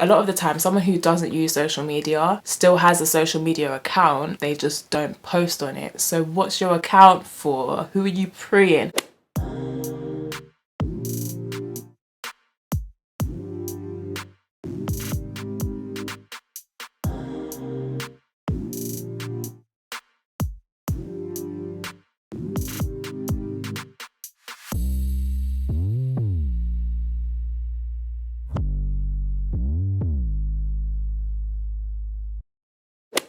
a lot of the time someone who doesn't use social media still has a social media account, they just don't post on it. So what's your account for? Who are you preying?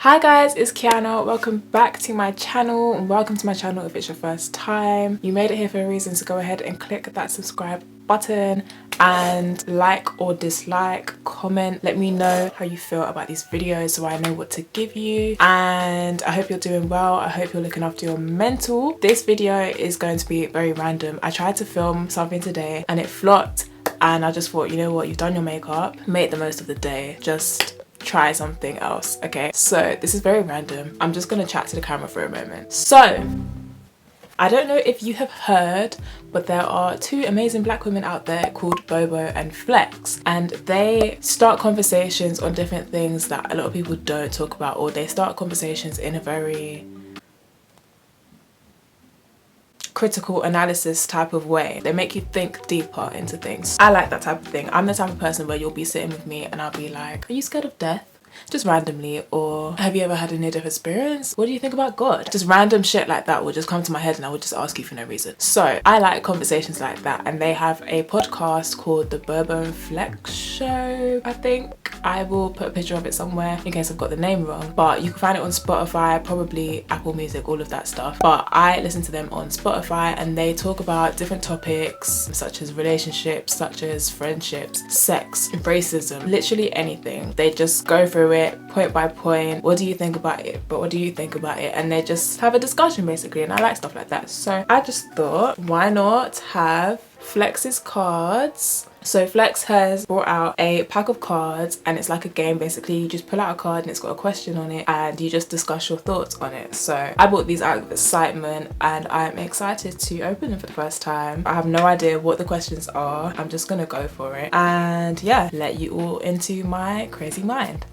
Hi guys, it's Quiana. Welcome back to my channel, and welcome to my channel if it's your first time. You made it here for a reason, so go ahead and click that subscribe button and like or dislike, comment, let me know how you feel about these videos so I know what to give you. And I hope you're doing well. I hope you're looking after your mental. This video is going to be very random. I tried to film something today and it flopped, and I just thought, you know what, you've done your makeup, make the most of the day, just try something else. Okay, so this is very random. I'm just gonna chat to the camera for a moment. So I don't know if you have heard, but there are two amazing black women out there called BOBO and Flex, and they start conversations on different things that a lot of people don't talk about, or they start conversations in a very critical analysis type of way. They make you think deeper into things. I like that type of thing. I'm the type of person where you'll be sitting with me and I'll be like, are you scared of death? Just randomly. Or have you ever had a near-death experience? What do you think about God? Just random shit like that will just come to my head and I would just ask you for no reason. So I like conversations like that, and they have a podcast called the BOBO and Flex Show, I think. I will put a picture of it somewhere in case I've got the name wrong, but you can find it on Spotify, probably Apple Music, all of that stuff. But I listen to them on Spotify, and they talk about different topics such as relationships, such as friendships, sex, racism, literally anything. They just go through it point by point. What do you think about it? But what do you think about it? And they just have a discussion basically, and I like stuff like that. So I just thought, why not have Flex's cards? So Flex has brought out a pack of cards, and it's like a game basically. You just pull out a card and it's got a question on it and you just discuss your thoughts on it. So I bought these out of excitement and I'm excited to open them for the first time. I have no idea what the questions are. I'm just gonna go for it and yeah, let you all into my crazy mind.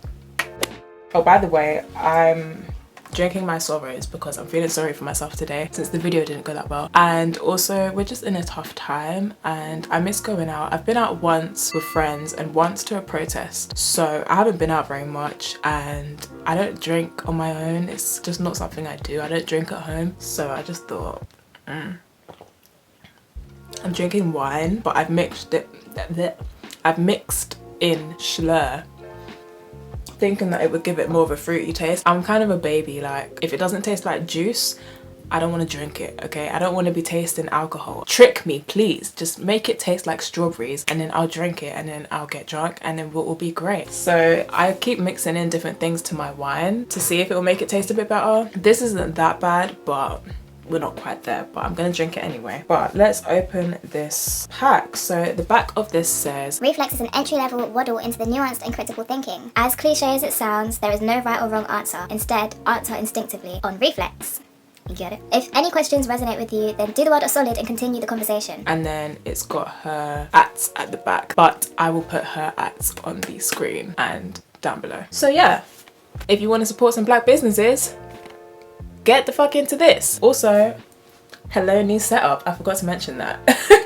Oh, by the way, I'm drinking my sorrows because I'm feeling sorry for myself today since the video didn't go that well, and also we're just in a tough time and I miss going out. I've been out once with friends and once to a protest, so I haven't been out very much, and I don't drink on my own. It's just not something I do. I don't drink at home, so I just thought I'm drinking wine, but I've mixed in Schlur, thinking that it would give it more of a fruity taste. I'm kind of a baby, like if it doesn't taste like juice, I don't want to drink it, okay? I don't want to be tasting alcohol. Trick me, please. Just make it taste like strawberries and then I'll drink it and then I'll get drunk and then it will be great. So I keep mixing in different things to my wine to see if it will make it taste a bit better. This isn't that bad, but we're not quite there, but I'm gonna drink it anyway. But let's open this pack. So the back of this says, ReFlex is an entry-level waddle into the nuanced and critical thinking. As cliche as it sounds, there is no right or wrong answer. Instead, answer instinctively on ReFlex. You get it? If any questions resonate with you, then do the world a solid and continue the conversation. And then it's got her @ at the back, but I will put her @ on the screen and down below. So yeah, if you want to support some black businesses, get the fuck into this. Also, hello, new setup. I forgot to mention that.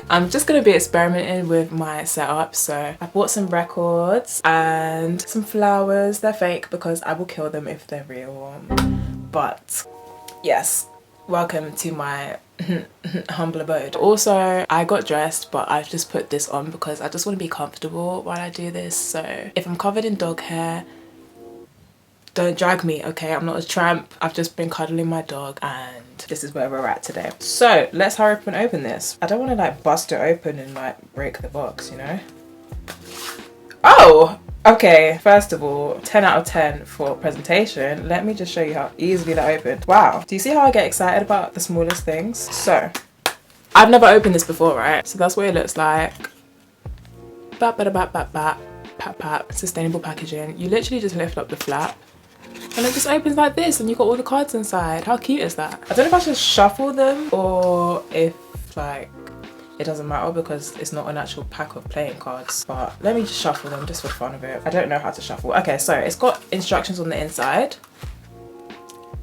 I'm just gonna be experimenting with my setup. So I bought some records and some flowers. They're fake because I will kill them if they're real. But yes, welcome to my humble abode. Also, I got dressed, but I've just put this on because I just want to be comfortable while I do this. So if I'm covered in dog hair, don't drag me, okay? I'm not a tramp. I've just been cuddling my dog and this is where we're at today. So let's hurry up and open this. I don't want to like bust it open and like break the box, you know? Oh, okay. First of all, 10 out of 10 for presentation. Let me just show you how easily that opened. Wow. Do you see how I get excited about the smallest things? So I've never opened this before, right? So that's what it looks like. Sustainable packaging. You literally just lift up the flap and it just opens like this and you've got all the cards inside. How cute is that? I don't know if I should shuffle them or if like it doesn't matter because it's not an actual pack of playing cards. But let me just shuffle them just for the fun of it. I don't know how to shuffle. Okay, so it's got instructions on the inside.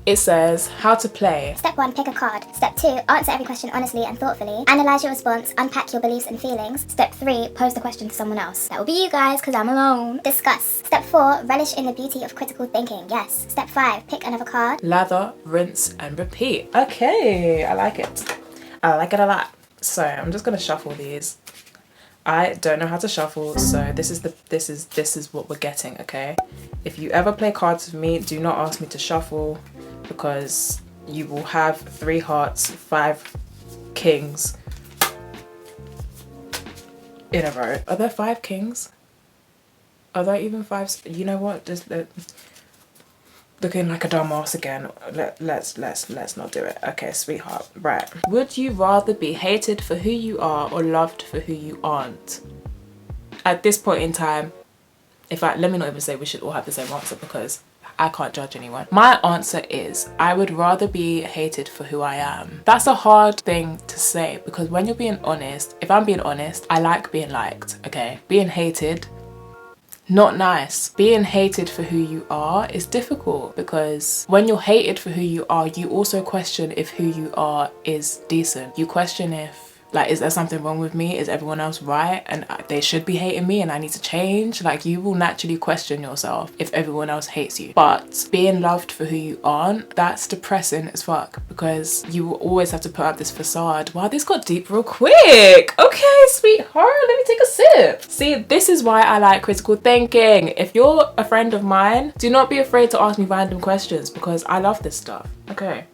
It says how to play. Step 1, pick a card. Step 2, answer every question honestly and thoughtfully. Analyze your response, unpack your beliefs and feelings. Step 3, pose the question to someone else. That will be you guys, because I'm alone. Discuss. Step 4, relish in the beauty of critical thinking. Yes. Step 5, pick another card. Lather, rinse and repeat. Okay, I like it. I like it a lot. So I'm just gonna shuffle these. I don't know how to shuffle, so this is what we're getting, okay? If you ever play cards with me, do not ask me to shuffle, because you will have 3 hearts, 5 kings in a row. Are there 5 kings? Are there even 5? You know what? Just looking like a dumbass again. Let's not do it. Okay, sweetheart. Right. Would you rather be hated for who you are or loved for who you aren't? At this point in time, in fact, let me not even say we should all have the same answer because I can't judge anyone. My answer is I would rather be hated for who I am. That's a hard thing to say because when you're being honest, if I'm being honest, I like being liked, okay? Being hated, not nice. Being hated for who you are is difficult because when you're hated for who you are, you also question if who you are is decent. You question if, like, is there something wrong with me? Is everyone else right? And they should be hating me and I need to change? Like, you will naturally question yourself if everyone else hates you. But being loved for who you aren't, that's depressing as fuck because you will always have to put up this facade. Wow, this got deep real quick. Okay, sweetheart, let me take a sip. See, this is why I like critical thinking. If you're a friend of mine, do not be afraid to ask me random questions because I love this stuff. Okay.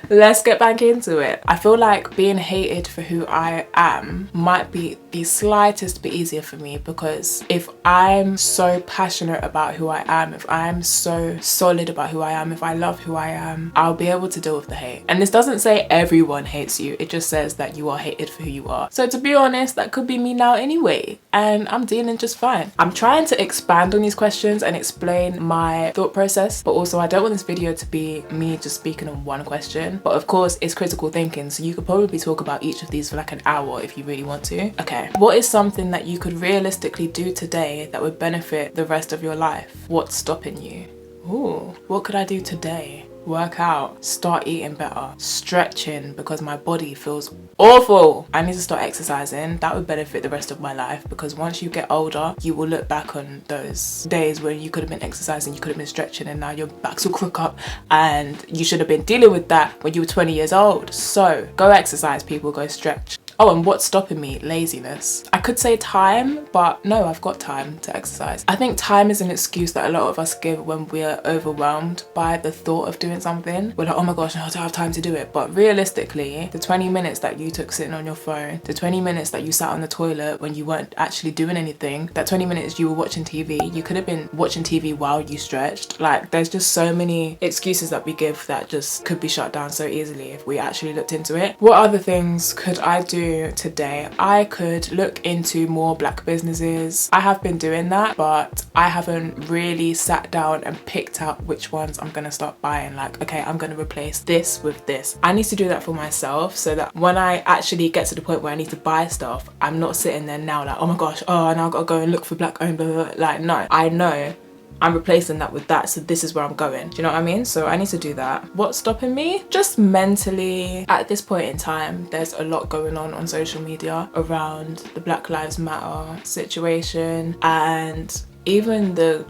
Let's get back into it. I feel like being hated for who I am might be the slightest bit easier for me because if I'm so passionate about who I am, if I'm so solid about who I am, if I love who I am, I'll be able to deal with the hate. And this doesn't say everyone hates you, it just says that you are hated for who you are. So to be honest, that could be me now anyway, and I'm dealing just fine. I'm trying to expand on these questions and explain my thought process, but also I don't want this video to be me just speaking on one question. But of course it's critical thinking, so you could probably talk about each of these for like an hour if you really want to. Okay, what is something that you could realistically do today that would benefit the rest of your life? What's stopping you? Ooh, what could I do today? Work out, start eating better, stretching because my body feels awful. I need to start exercising. That would benefit the rest of my life because once you get older, you will look back on those days where you could have been exercising, you could have been stretching, and now your back's will crook up and you should have been dealing with that when you were 20 years old. So go exercise, people, go stretch. Oh, and what's stopping me? Laziness. I could say time, but no, I've got time to exercise. I think time is an excuse that a lot of us give when we're overwhelmed by the thought of doing something. We're like, oh my gosh, I don't have time to do it. But realistically, the 20 minutes that you took sitting on your phone, the 20 minutes that you sat on the toilet when you weren't actually doing anything, that 20 minutes you were watching TV, you could have been watching TV while you stretched. Like, there's just so many excuses that we give that just could be shut down so easily if we actually looked into it. What other things could I do today? I could look into more black businesses. I have been doing that, but I haven't really sat down and picked out which ones I'm gonna start buying. Like, okay, I'm gonna replace this with this. I need to do that for myself so that when I actually get to the point where I need to buy stuff, I'm not sitting there now like, oh my gosh, oh, now I've got to go and look for black owned, blah, blah, blah. Like, no, I know I'm replacing that with that, so this is where I'm going. Do you know what I mean? So I need to do that. What's stopping me? Just mentally, at this point in time, there's a lot going on social media around the Black Lives Matter situation and even the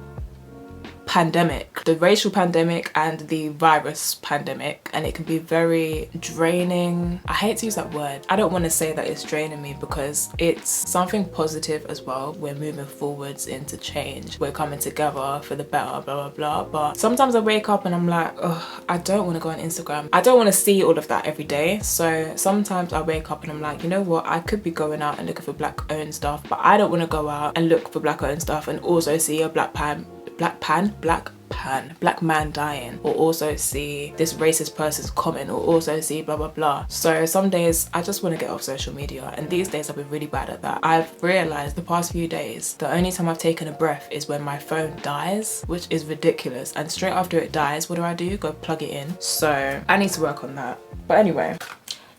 pandemic, the racial pandemic and the virus pandemic, and it can be very draining. I hate to use that word. I don't want to say that it's draining me because it's something positive as well. We're moving forwards into change. We're coming together for the better, blah, blah, blah. But sometimes I wake up and I'm like, oh, I don't want to go on Instagram. I don't want to see all of that every day. So sometimes I wake up and I'm like, you know what? I could be going out and looking for black owned stuff, but I don't want to go out and look for black owned stuff and also see a black man dying, or also see this racist person's comment, or also see blah blah blah. So some days I just want to get off social media, and these days I've been really bad at that. I've realized the past few days the only time I've taken a breath is when my phone dies, which is ridiculous, and straight after it dies, what do? Go plug it in. So I need to work on that. But anyway,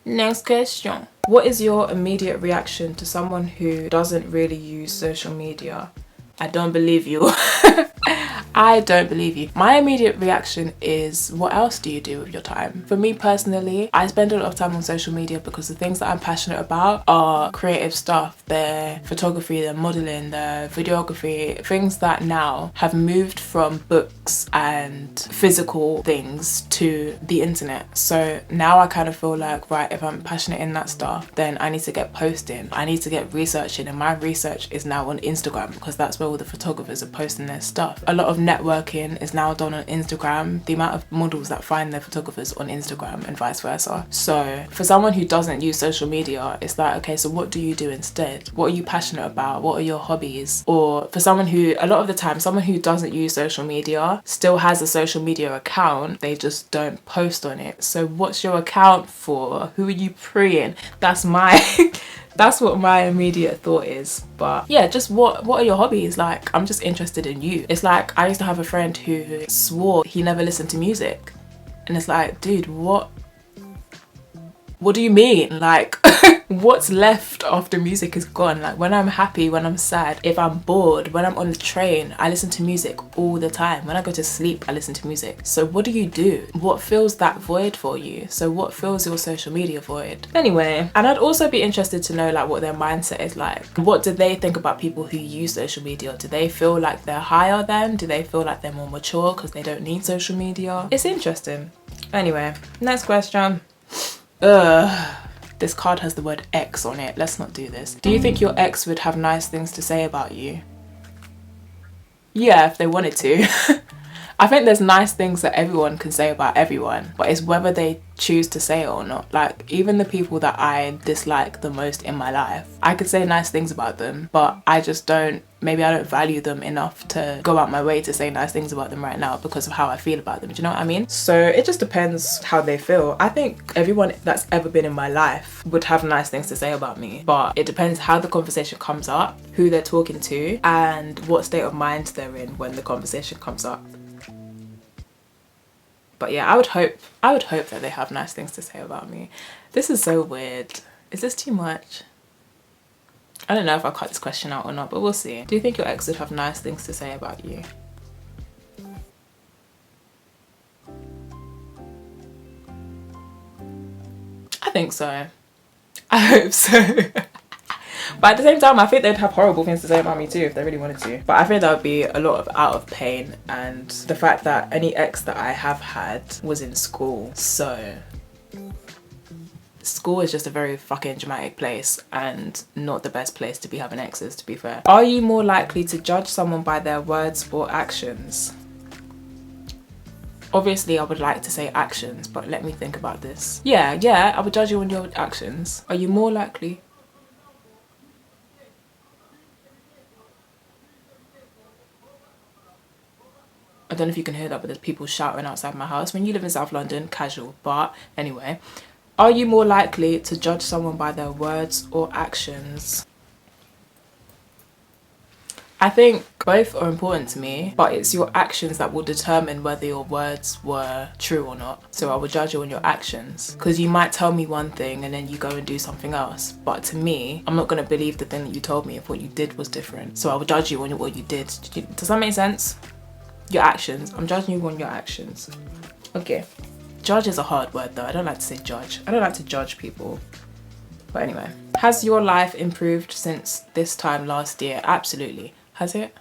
Next question. What is your immediate reaction to someone who doesn't really use social media? I don't believe you. I don't believe you. My immediate reaction is, what else do you do with your time? For me personally, I spend a lot of time on social media because the things that I'm passionate about are creative stuff. They're photography, they're modeling, they're videography, things that now have moved from books and physical things to the internet. So now I kind of feel like, right, if I'm passionate in that stuff, then I need to get posting. I need to get researching, and my research is now on Instagram because that's where all the photographers are posting their stuff. A lot of networking is now done on Instagram. The amount of models that find their photographers on Instagram and vice versa. So for someone who doesn't use social media, it's like, okay, so what do you do instead? What are you passionate about? What are your hobbies? Or for someone who, a lot of the time, someone who doesn't use social media still has a social media account, they just don't post on it. So what's your account for? Who are you preying? That's my that's what my immediate thought is. But yeah, just what are your hobbies? Like, I'm just interested in you. It's like, I used to have a friend who swore he never listened to music, and it's like, dude, what do you mean? Like, what's left after music is gone? Like, when I'm happy, when I'm sad, if I'm bored, when I'm on the train, I listen to music all the time. When I go to sleep, I listen to music. So what do you do? What fills that void for you? So what fills your social media void? Anyway, and I'd also be interested to know like what their mindset is like. What do they think about people who use social media? Do they feel like they're higher than? Do they feel like they're more mature because they don't need social media? It's interesting. Anyway, next question. This card has the word ex on it. Let's not do this. Do you think your ex would have nice things to say about you? Yeah, if they wanted to. I think there's nice things that everyone can say about everyone, but it's whether they choose to say it or not. Like, even the people that I dislike the most in my life, I could say nice things about them, but I just don't, maybe I don't value them enough to go out my way to say nice things about them right now because of how I feel about them. Do you know what I mean? So it just depends how they feel. I think everyone that's ever been in my life would have nice things to say about me, but it depends how the conversation comes up, who they're talking to, and what state of mind they're in when the conversation comes up. But yeah, I would hope that they have nice things to say about me. This is so weird. Is this too much? I don't know if I'll cut this question out or not, but we'll see. Do you think your ex would have nice things to say about you? I think so. I hope so. But at the same time, I think they'd have horrible things to say about me too if they really wanted to. But I think that would be a lot of out of pain, and the fact that any ex that I have had was in school. So school is just a very fucking dramatic place and not the best place to be having exes, to be fair. Are you more likely to judge someone by their words or actions? Obviously, I would like to say actions, but let me think about this. Yeah, I would judge you on your actions. Are you more likely? I don't know if you can hear that, but there's people shouting outside my house. When you live in South London, casual. But anyway, are you more likely to judge someone by their words or actions? I think both are important to me, but it's your actions that will determine whether your words were true or not. So I will judge you on your actions, because you might tell me one thing and then you go and do something else. But to me, I'm not going to believe the thing that you told me if what you did was different. So I will judge you on what you did. Does that make sense? Your actions. I'm judging you on your actions. Okay. Judge is a hard word though. I don't like to say judge. I don't like to judge people. But anyway. Has your life improved since this time last year? Absolutely. Has it?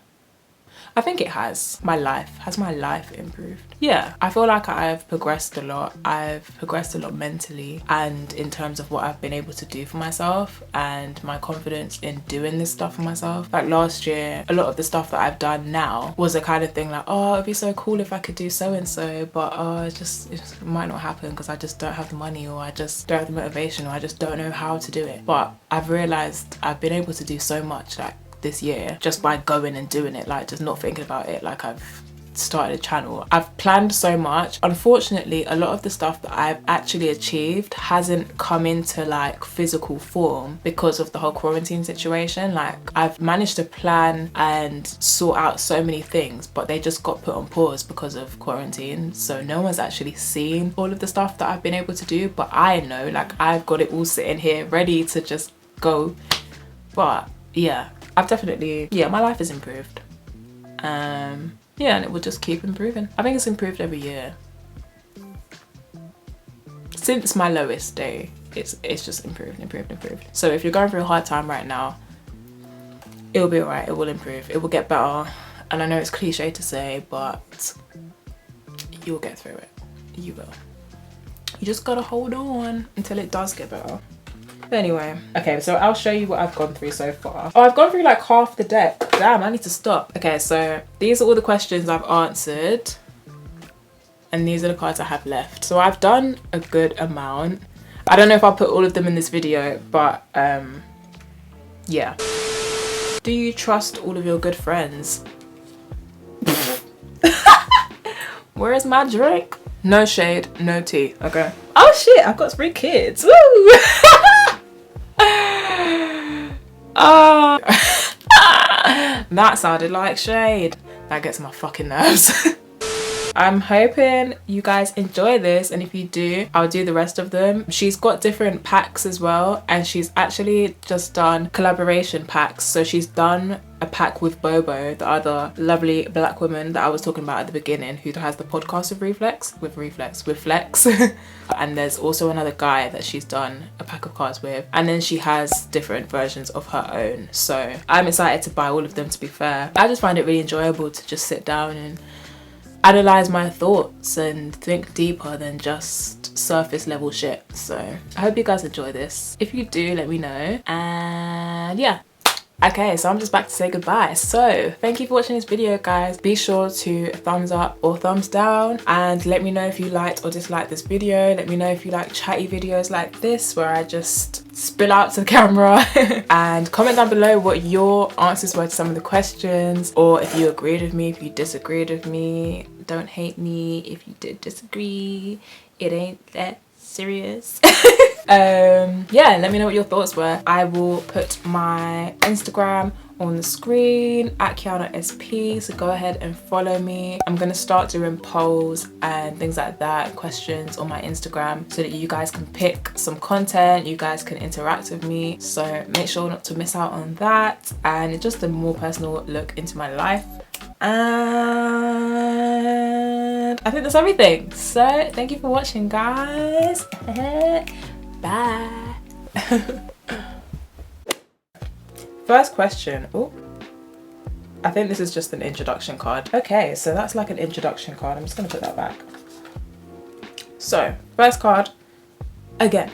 I think it has. My life. Has my life improved? Yeah. I feel like I've progressed a lot. I've progressed a lot mentally and in terms of what I've been able to do for myself and my confidence in doing this stuff for myself. Like last year, a lot of the stuff that I've done now was the kind of thing like, oh, it'd be so cool if I could do so and so, but it just might not happen because I just don't have the money, or I just don't have the motivation, or I just don't know how to do it. But I've realized I've been able to do so much like this year just by going and doing it, like just not thinking about it like I've started a channel. I've planned so much. Unfortunately, a lot of the stuff that I've actually achieved hasn't come into like physical form because of the whole quarantine situation. Like, I've managed to plan and sort out so many things, but they just got put on pause because of quarantine. So no one's actually seen all of the stuff that I've been able to do, but I know, like, I've got it all sitting here ready to just go. But yeah, I've definitely, yeah, my life has improved. Yeah, and it will just keep improving. I think it's improved every year. Since my lowest day, it's just improved. So if you're going through a hard time right now, it'll be alright, it will improve, it will get better. And I know it's cliche to say, but you'll get through it. You will. You just gotta hold on until it does get better. Anyway, okay, so I'll show you what I've gone through so far. Oh, I've gone through like half the deck. Damn, I need to stop. Okay, so these are all the questions I've answered, and these are the cards I have left. So I've done a good amount. I don't know if I'll put all of them in this video, but yeah. Do you trust all of your good friends? Where is my drink? No shade, no tea. Okay. Oh shit, I've got 3 kids. Woo! Oh, that sounded like shade. That gets my fucking nerves. I'm hoping you guys enjoy this, and if you do, I'll do the rest of them. She's got different packs as well, and she's actually just done collaboration packs. So she's done a pack with BOBO, the other lovely black woman that I was talking about at the beginning, who has the podcast with Flex. And there's also another guy that she's done a pack of cards with, and then she has different versions of her own. So I'm excited to buy all of them, to be fair. I just find it really enjoyable to just sit down and analyze my thoughts and think deeper than just surface level shit. So I hope you guys enjoy this. If you do, let me know. And yeah. Okay, so I'm just back to say goodbye. So thank you for watching this video, guys. Be sure to thumbs up or thumbs down, and let me know if you liked or disliked this video. Let me know if you like chatty videos like this where I just spill out to the camera. And comment down below what your answers were to some of the questions, or if you agreed with me, if you disagreed with me. Don't hate me if you did disagree. It ain't that serious. Yeah, let me know what your thoughts were. I will put my Instagram on the screen at Quiana SP, so go ahead and follow me. I'm gonna start doing polls and things like that, questions on my Instagram, so that you guys can pick some content, you guys can interact with me. So make sure not to miss out on that, and just a more personal look into my life. And I think that's everything. So thank you for watching, guys. Bye. First question. Oh, I think this is just an introduction card. Okay, so that's like an introduction card. I'm just gonna put that back. So first card again.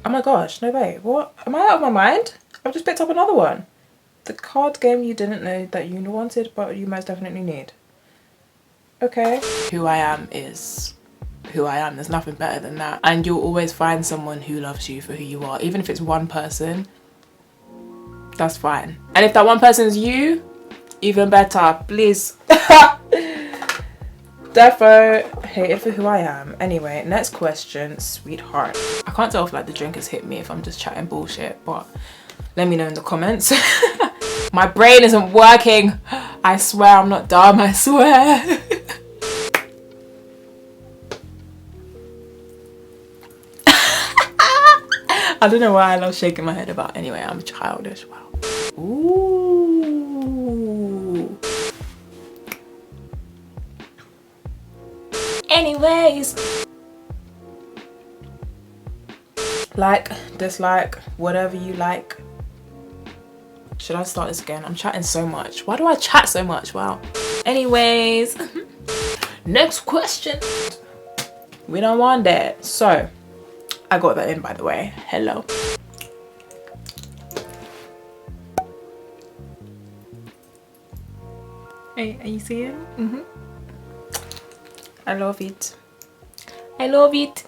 Oh my gosh, no way. What? Am I out of my mind? I've just picked up another one. The card game you didn't know that you wanted, but you most definitely need. Okay. Who I am is who I am. There's nothing better than that. And you'll always find someone who loves you for who you are. Even if it's one person, that's fine. And if that one person is you, even better, please. Defo hated for who I am. Anyway, next question, sweetheart. I can't tell if like the drink has hit me, if I'm just chatting bullshit, but let me know in the comments. My brain isn't working. I swear I'm not dumb, I swear. I don't know why I love shaking my head about. Anyway, I'm childish. Wow. Ooh. Anyways. Like, dislike, whatever you like. Should I start this again? I'm chatting so much. Why do I chat so much? Wow. Anyways. Next question. We don't want that. So. I got that in, by the way. Hello. Hey, are you seeing? I love it. I love it.